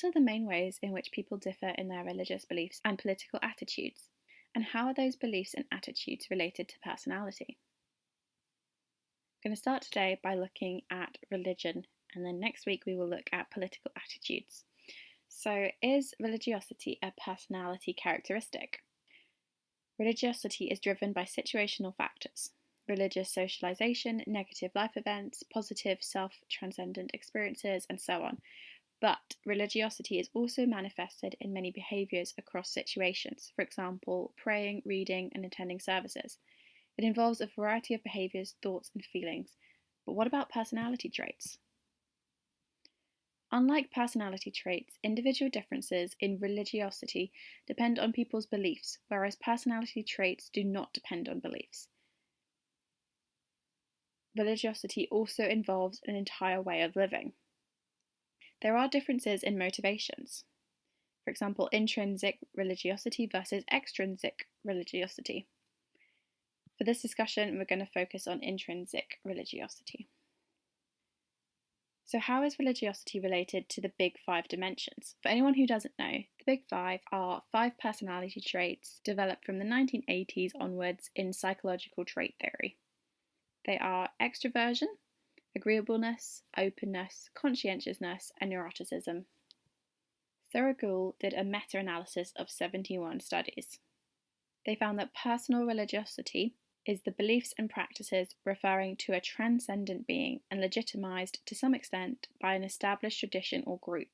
What are the main ways in which people differ in their religious beliefs and political attitudes? And how are those beliefs and attitudes related to personality? I'm going to start today by looking at religion, and then next week we will look at political attitudes. So, is religiosity a personality characteristic? Religiosity is driven by situational factors: religious socialization, negative life events, positive self-transcendent experiences, and so on. But religiosity is also manifested in many behaviours across situations, for example, praying, reading, and attending services. It involves a variety of behaviours, thoughts, and feelings. But what about personality traits? Unlike personality traits, individual differences in religiosity depend on people's beliefs, whereas personality traits do not depend on beliefs. Religiosity also involves an entire way of living. There are differences in motivations. For example, intrinsic religiosity versus extrinsic religiosity. For this discussion, we're going to focus on intrinsic religiosity. So how is religiosity related to the big 5 dimensions? For anyone who doesn't know, the big 5 are 5 personality traits developed from the 1980s onwards in psychological trait theory. They are extroversion, agreeableness, openness, conscientiousness, and neuroticism. Saroglou did a meta-analysis of 71 studies. They found that personal religiosity is the beliefs and practices referring to a transcendent being and legitimized to some extent by an established tradition or group.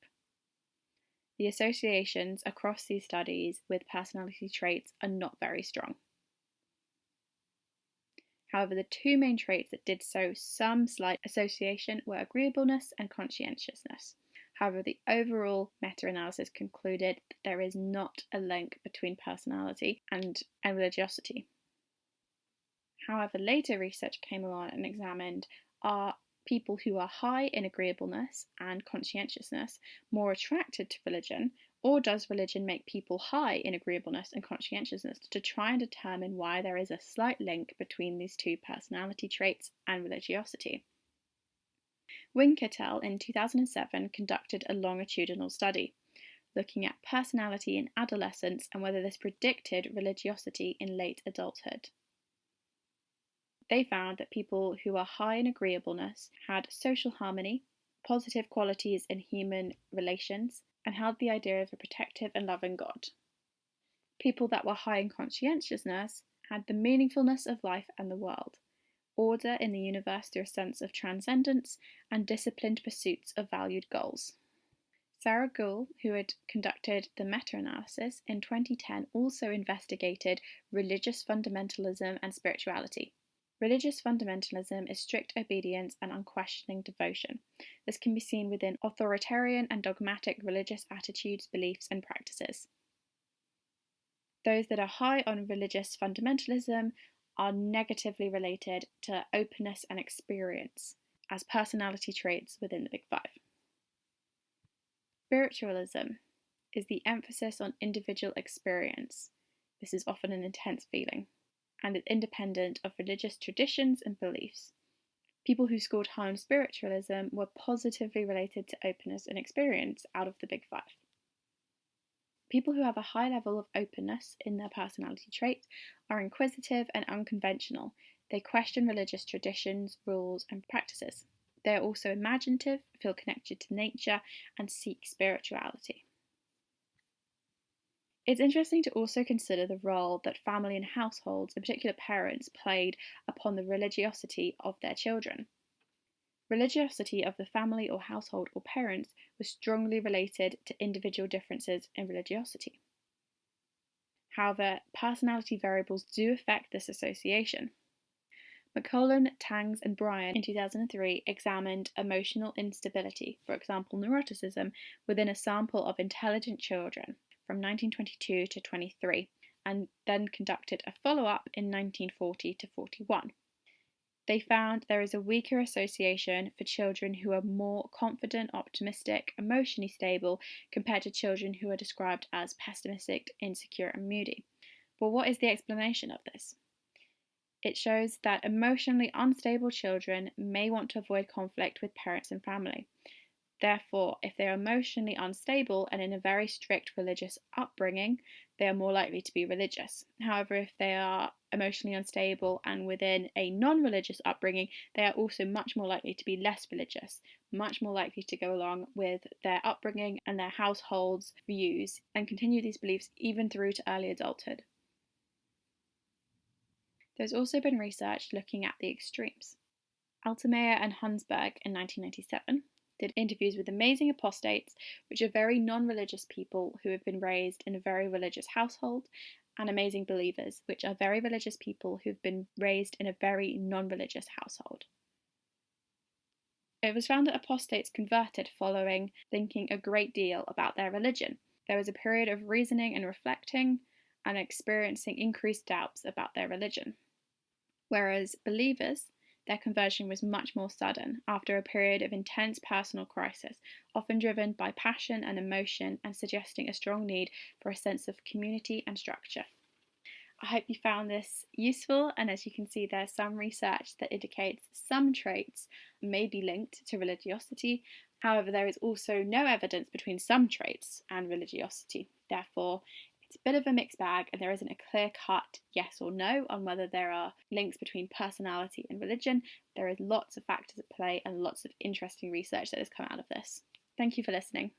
The associations across these studies with personality traits are not very strong. However, the 2 main traits that did show some slight association were agreeableness and conscientiousness. However, the overall meta-analysis concluded that there is not a link between personality and religiosity. However, later research came along and examined, are people who are high in agreeableness and conscientiousness more attracted to religion, or does religion make people high in agreeableness and conscientiousness, to try and determine why there is a slight link between these 2 personality traits and religiosity. Wink et al. In 2007 conducted a longitudinal study, looking at personality in adolescence and whether this predicted religiosity in late adulthood. They found that people who are high in agreeableness had social harmony, positive qualities in human relations, and held the idea of a protective and loving God. People that were high in conscientiousness had the meaningfulness of life and the world, order in the universe through a sense of transcendence, and disciplined pursuits of valued goals. Saroglou, who had conducted the meta-analysis in 2010, also investigated religious fundamentalism and spirituality. Religious fundamentalism is strict obedience and unquestioning devotion. This can be seen within authoritarian and dogmatic religious attitudes, beliefs, and practices. Those that are high on religious fundamentalism are negatively related to openness and experience as personality traits within the Big 5. Spiritualism is the emphasis on individual experience. This is often an intense feeling, and is independent of religious traditions and beliefs. People who scored high on spiritualism were positively related to openness and experience out of the Big 5. People who have a high level of openness in their personality traits are inquisitive and unconventional. They question religious traditions, rules, and practices. They are also imaginative, feel connected to nature, and seek spirituality. It's interesting to also consider the role that family and households, in particular parents, played upon the religiosity of their children. Religiosity of the family or household or parents was strongly related to individual differences in religiosity. However, personality variables do affect this association. mccullough, Tangs, and Brion in 2003 examined emotional instability, for example neuroticism, within a sample of intelligent children from 1922 to 23, and then conducted a follow-up in 1940 to 41. They found there is a weaker association for children who are more confident, optimistic, emotionally stable compared to children who are described as pessimistic, insecure, and moody. But what is the explanation of this? It shows that emotionally unstable children may want to avoid conflict with parents and family. Therefore, if they are emotionally unstable and in a very strict religious upbringing, they are more likely to be religious. However, if they are emotionally unstable and within a non-religious upbringing, they are also much more likely to be less religious, much more likely to go along with their upbringing and their household's views and continue these beliefs even through to early adulthood. There's also been research looking at the extremes. Altemeyer and Hunsberger in 1997 did interviews with amazing apostates, which are very non-religious people who have been raised in a very religious household, and amazing believers, which are very religious people who've been raised in a very non-religious household. It was found that apostates converted following thinking a great deal about their religion. There was a period of reasoning and reflecting and experiencing increased doubts about their religion. Whereas believers, their conversion was much more sudden after a period of intense personal crisis, often driven by passion and emotion and suggesting a strong need for a sense of community and structure. I hope you found this useful, and as you can see, there's some research that indicates some traits may be linked to religiosity. However, there is also no evidence between some traits and religiosity. Therefore, it's a bit of a mixed bag, and there isn't a clear-cut yes or no on whether there are links between personality and religion. There is lots of factors at play and lots of interesting research that has come out of this. Thank you for listening.